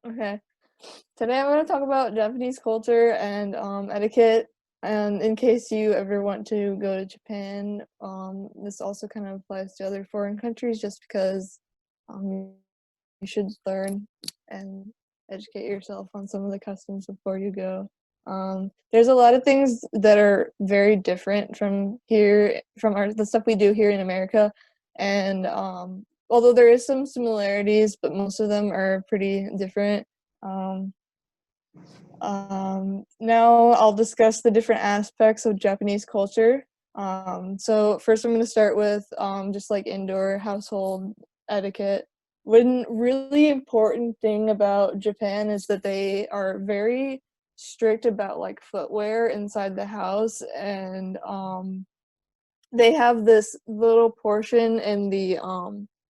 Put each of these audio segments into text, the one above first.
Okay. Today I'm going to talk about Japanese culture and etiquette. And in case you ever want to go to Japan, this also kind of applies to other foreign countries just because um, you should learn and educate yourself on some of the customs before you go. There's a lot of things that are very different from here, from the stuff we do here in America. And although there is some similarities, but most of them are pretty different. Um, Now I'll discuss the different aspects of Japanese culture. So first I'm going to start with just like indoor household etiquette. One really important thing about Japan is that they are very strict about like footwear inside the house, and they have this little portion in the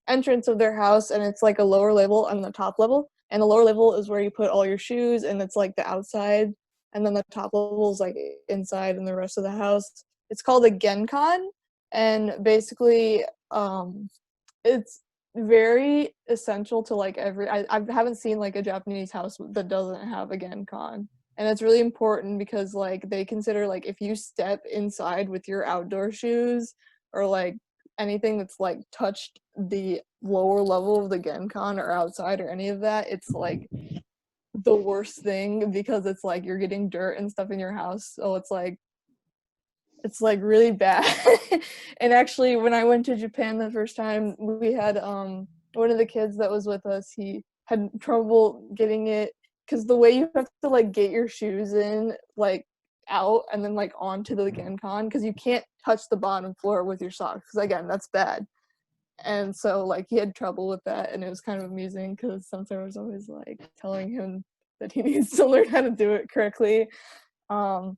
entrance of their house, and it's like a lower level and the top level, and the lower level is where you put all your shoes, and it's like the outside, and then the top level is like inside and the rest of the house. It's called a genkan, and basically it's very essential to like I haven't seen like a Japanese house that doesn't have a genkan. And it's really important because like they consider like if you step inside with your outdoor shoes or like anything that's like touched the lower level of the genkan or outside or any of that, it's like the worst thing because it's like you're getting dirt and stuff in your house. So it's like really bad. And actually when I went to Japan the first time, we had one of the kids that was with us, he had trouble getting it because the way you have to like get your shoes in like out and then like onto the genkan, because you can't touch the bottom floor with your socks because again that's bad. And so like he had trouble with that, and it was kind of amusing because Sensei was always like telling him that he needs to learn how to do it correctly. um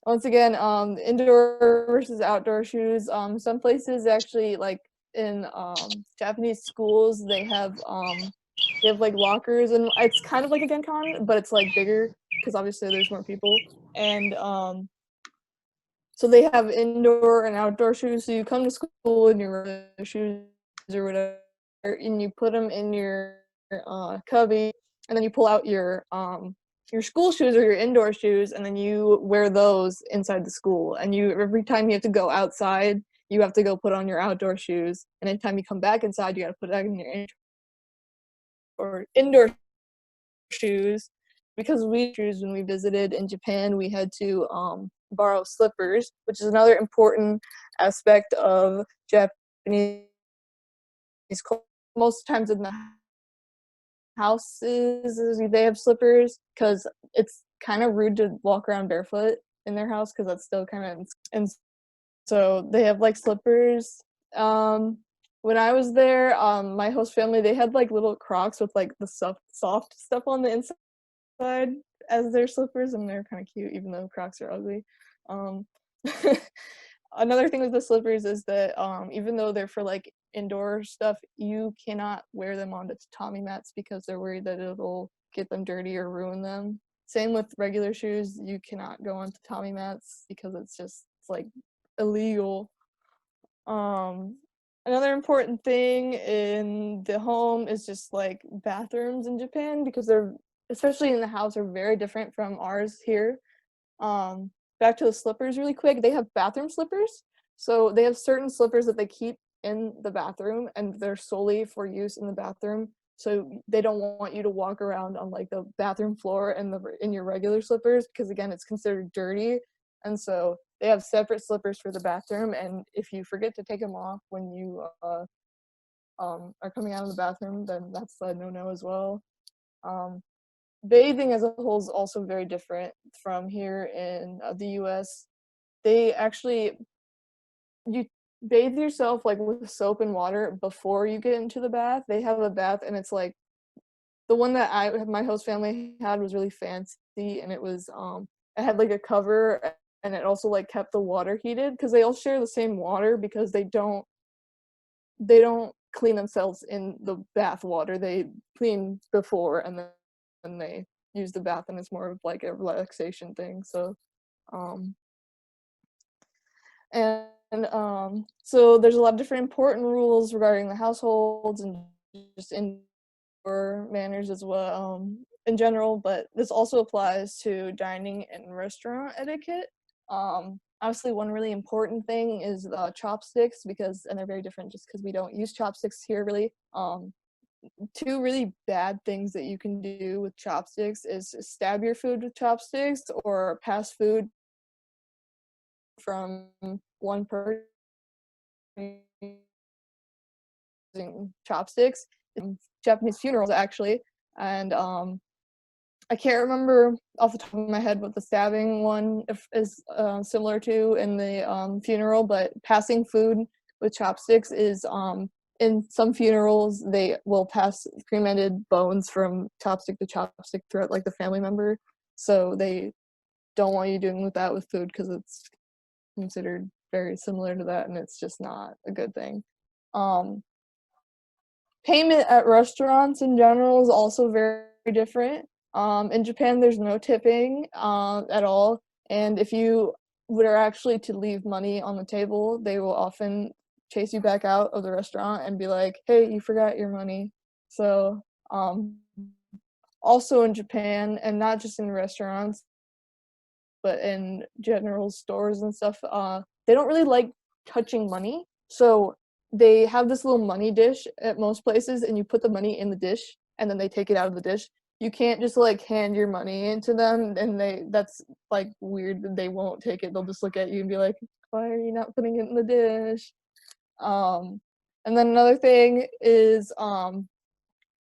Once again, indoor versus outdoor shoes. Some places actually, like in Japanese schools, they have like lockers, and it's kind of like a genkan, but it's like bigger because obviously there's more people. And so they have indoor and outdoor shoes. So you come to school in your regular shoes or whatever, and you put them in your cubby, and then you pull out your school shoes or your indoor shoes, and then you wear those inside the school. And you every time you have to go outside, you have to go put on your outdoor shoes, and anytime you come back inside, you got to put that in your or indoor shoes. Because we shoes when we visited in Japan, we had to borrow slippers, which is another important aspect of Japanese culture. Most times in the houses, they have slippers because it's kind of rude to walk around barefoot in their house because that's still kind of, and so they have like slippers. Um, when I was there, my host family, they had like little Crocs with like the soft stuff on the inside as their slippers, and they're kind of cute, even though Crocs are ugly. Um, Another thing with the slippers is that even though they're for like indoor stuff, you cannot wear them onto tatami mats because they're worried that it'll get them dirty or ruin them. Same with regular shoes, you cannot go on tatami mats because it's like illegal. Um, Another important thing in the home is just like bathrooms in Japan because they're, especially in the house, are very different from ours here. Back to the slippers really quick. They have bathroom slippers. So they have certain slippers that they keep in the bathroom and they're solely for use in the bathroom. So they don't want you to walk around on like the bathroom floor in your regular slippers because again it's considered dirty. And so they have separate slippers for the bathroom, and if you forget to take them off when you are coming out of the bathroom, then that's a no-no as well. Um, Bathing as a whole is also very different from here in the US. They actually, you bathe yourself like with soap and water before you get into the bath. They have a bath, and it's like the one that my host family had was really fancy, and it had like a cover, and it also like kept the water heated because they all share the same water because they don't clean themselves in the bath water. They clean before, and then they use the bath, and it's more of like a relaxation thing. So um so there's a lot of different important rules regarding the households and just indoor manners as well. in general, but this also applies to dining and restaurant etiquette. Obviously, one really important thing is chopsticks because, and they're very different just because we don't use chopsticks here really. Two really bad things that you can do with chopsticks is stab your food with chopsticks or pass food from one person using chopsticks in Japanese funerals actually. And I can't remember off the top of my head what the stabbing one is similar to in the funeral, but passing food with chopsticks is in some funerals they will pass cremated bones from chopstick to chopstick throughout like the family member, so they don't want you doing with that with food because it's considered very similar to that and it's just not a good thing. um Payment at restaurants in general is also very different. In Japan, there's no tipping at all, and if you were actually to leave money on the table, they will often chase you back out of the restaurant and be like, "Hey, you forgot your money." So, also in Japan, and not just in restaurants, but in general stores and stuff, they don't really like touching money. So they have this little money dish at most places, and you put the money in the dish, and then they take it out of the dish. You can't just like hand your money into them, and that's like weird. They won't take it. They'll just look at you and be like, "Why are you not putting it in the dish?" Um, and then another thing is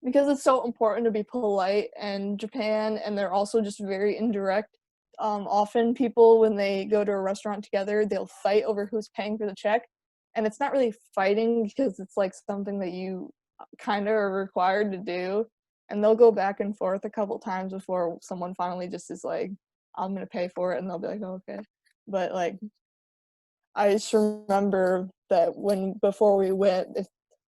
because it's so important to be polite in Japan, and they're also just very indirect. Often people, when they go to a restaurant together, they'll fight over who's paying for the check, and it's not really fighting because it's like something that you kind of are required to do, and they'll go back and forth a couple times before someone finally just is like, "I'm gonna pay for it," and they'll be like, "Oh, okay." But like, I just remember that when before we went, if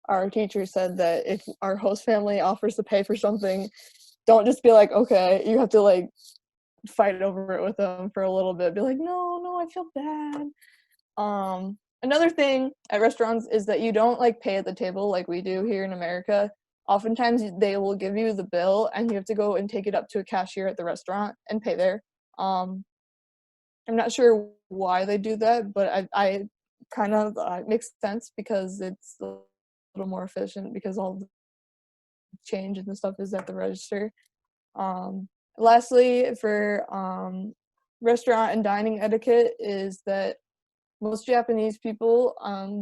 our teacher said that if our host family offers to pay for something, don't just be like, "Okay." You have to like fight over it with them for a little bit. Be like, "No, no, I feel bad." Another thing at restaurants is that you don't like pay at the table like we do here in America. Oftentimes they will give you the bill and you have to go and take it up to a cashier at the restaurant and pay there. Um, I'm not sure why they do that, but I kind of it makes sense because it's a little more efficient because all the change and the stuff is at the register. Lastly, for restaurant and dining etiquette is that most Japanese people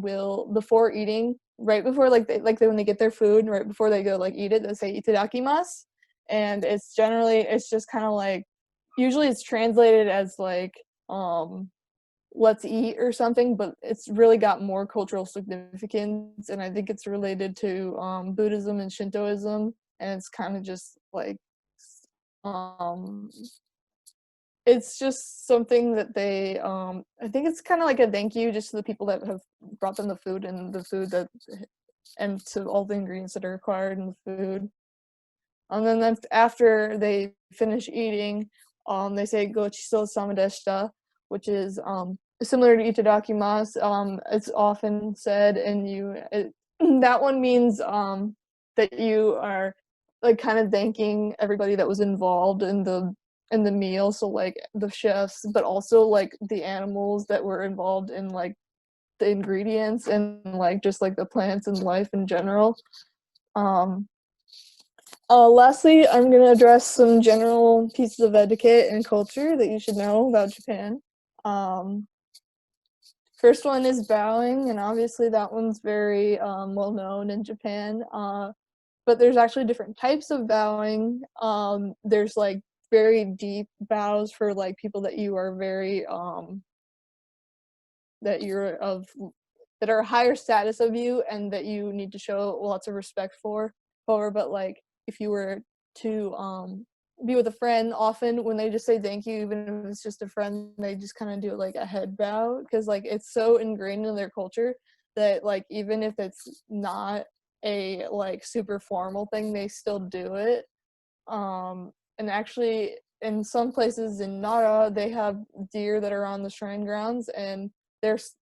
will before eating, right before like when they get their food, right before they go like eat it, they say itadakimasu, and it's just kind of like usually it's translated as like um let's eat or something, but it's really got more cultural significance, and I think it's related to Buddhism and Shintoism, and it's kind of just like um it's just something that they I think it's kind of like a thank you just to the people that have brought them the food and the food that and to all the ingredients that are required in the food. And then after they finish eating, they say "Gochiso sama deshita," which is similar to "itadakimasu." It's often said, and that one means that you are like kind of thanking everybody that was involved in the meal. So like the chefs, but also like the animals that were involved in like the ingredients and like just like the plants and life in general. Um, Lastly, I'm going to address some general pieces of etiquette and culture that you should know about Japan. Um, First one is bowing, and obviously that one's very well known in Japan. But there's actually different types of bowing. There's like very deep bows for like people that you are very that you're of that are a higher status of you and that you need to show lots of respect for. But like if you were to be with a friend, often when they just say thank you, even if it's just a friend, they just kind of do like a head bow because like it's so ingrained in their culture that like even if it's not a like super formal thing, they still do it. And actually, in some places in Nara, they have deer that are on the shrine grounds, and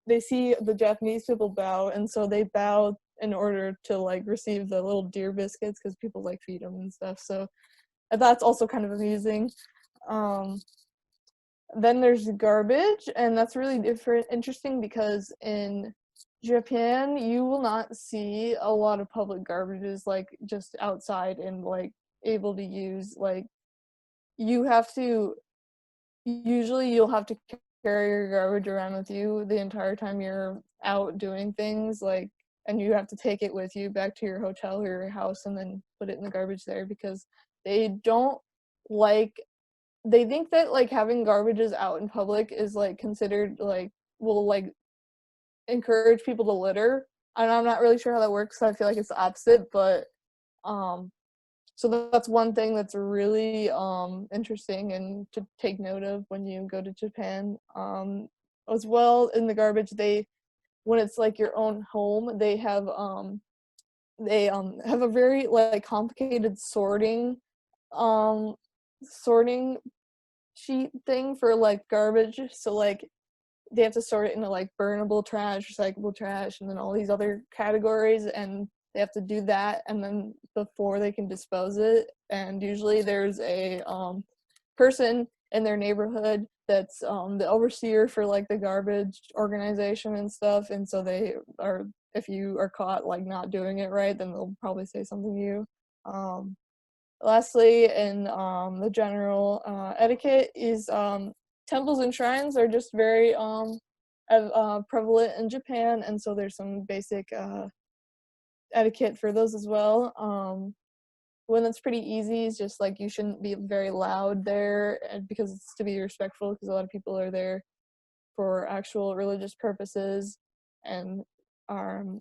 they see the Japanese people bow, and so they bow in order to like receive the little deer biscuits because people like feed them and stuff. So that's also kind of amusing. Um, then there's garbage, and that's really interesting because in Japan, you will not see a lot of public garbages like just outside and like able to use. Like you have to usually you'll have to carry your garbage around with you the entire time you're out doing things, like, and you have to take it with you back to your hotel or your house and then put it in the garbage there because they don't like they think that like having garbages out in public is like considered like will like encourage people to litter. And I'm not really sure how that works. So I feel like it's the opposite, but um so that's one thing that's really interesting and to take note of when you go to Japan. As well in the garbage, they when it's like your own home, they have a very like complicated um sorting sheet thing for like garbage. So like they have to sort it into like burnable trash, recyclable trash, and then all these other categories, and they have to do that, and then before they can dispose it. And usually there's a person in their neighborhood that's the overseer for like the garbage organization and stuff, and so they are if you are caught like not doing it right, then they'll probably say something to you. Um, Lastly, in the general etiquette is temples and shrines are just very prevalent in Japan, and so there's some basic etiquette for those as well. One that's pretty easy is just like you shouldn't be very loud there, and because it's to be respectful, because a lot of people are there for actual religious purposes, and um,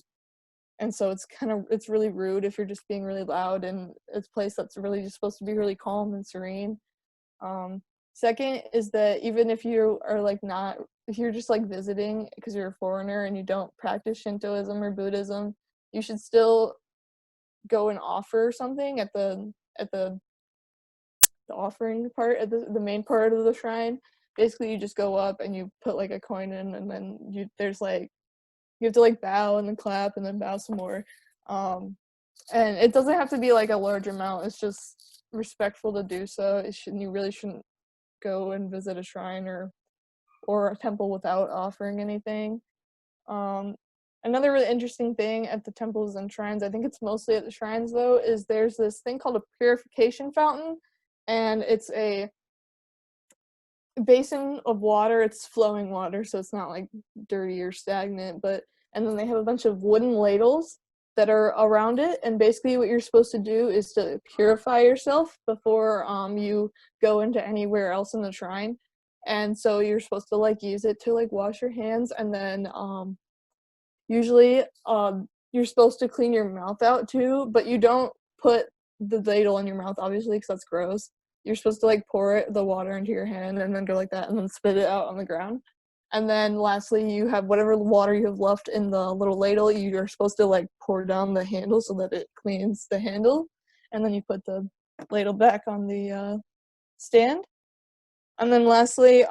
and so it's really rude if you're just being really loud in a place that's really just supposed to be really calm and serene. Um, Second is that even if you are like not if you're just like visiting because you're a foreigner and you don't practice Shintoism or Buddhism, you should still go and offer something at the offering part at the main part of the shrine. Basically, you just go up and you put like a coin in, and then there's like you have to like bow and then clap and then bow some more. Um, and it doesn't have to be like a large amount. It's just respectful to do so. You really shouldn't go and visit a shrine or a temple without offering anything. Um, Another really interesting thing at the temples and shrines, I think it's mostly at the shrines though, is there's this thing called a purification fountain, and it's a basin of water. It's flowing water, so it's not like dirty or stagnant, but and then they have a bunch of wooden ladles that are around it, and basically what you're supposed to do is to purify yourself before you go into anywhere else in the shrine. And so you're supposed to like use it to like wash your hands, and then usually you're supposed to clean your mouth out too, but you don't put the ladle in your mouth obviously because that's gross. You're supposed to like the water into your hand and then go like that and then spit it out on the ground. And then lastly, you have whatever water you have left in the little ladle, you're supposed to like pour down the handle so that it cleans the handle. And then you put the ladle back on the stand. And then lastly,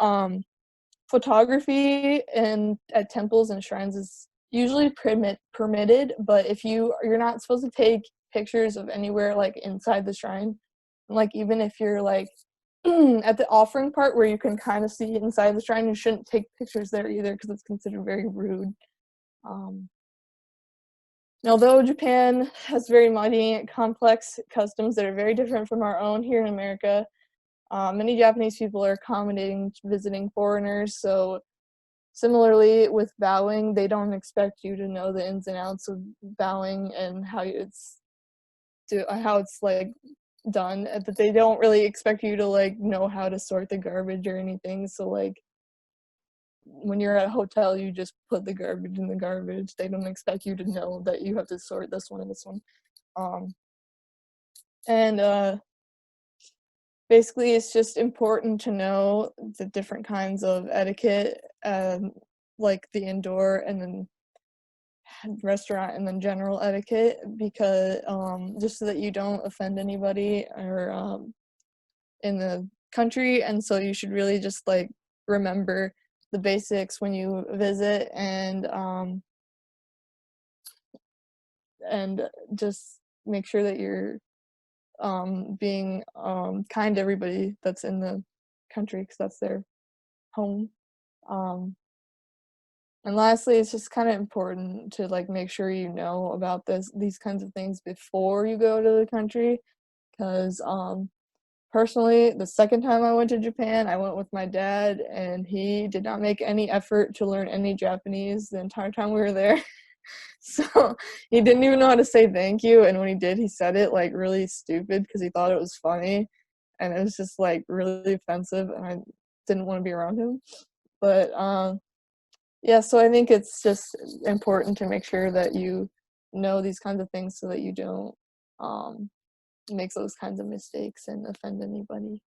photography at temples and shrines is usually permitted, but if you're not supposed to take pictures of anywhere like inside the shrine. Like even if you're like at the offering part where you can kind of see inside the shrine, you shouldn't take pictures there either because it's considered very rude. Um, Although Japan has very many complex customs that are very different from our own here in America, many Japanese people are accommodating visiting foreigners, so similarly with bowing, they don't expect you to know the ins and outs of bowing and how it's like done. But they don't really expect you to like know how to sort the garbage or anything. So like when you're at a hotel, you just put the garbage in the garbage. They don't expect you to know that you have to sort this one and this one. Um, and Basically, it's just important to know the different kinds of etiquette, like the indoor and then restaurant and then general etiquette, because just so that you don't offend anybody or in the country. And so you should really just like remember the basics when you visit, and just make sure that you're being kind to everybody that's in the country because that's their home. Um, and lastly, it's just kind of important to like make sure you know about these kinds of things before you go to the country, because personally, the second time I went to Japan, I went with my dad, and he did not make any effort to learn any Japanese the entire time we were there. So he didn't even know how to say thank you, and when he did, he said it like really stupid because he thought it was funny, and it was just like really offensive, and I didn't want to be around him. But yeah, so I think it's just important to make sure that you know these kinds of things so that you don't um, make those kinds of mistakes and offend anybody.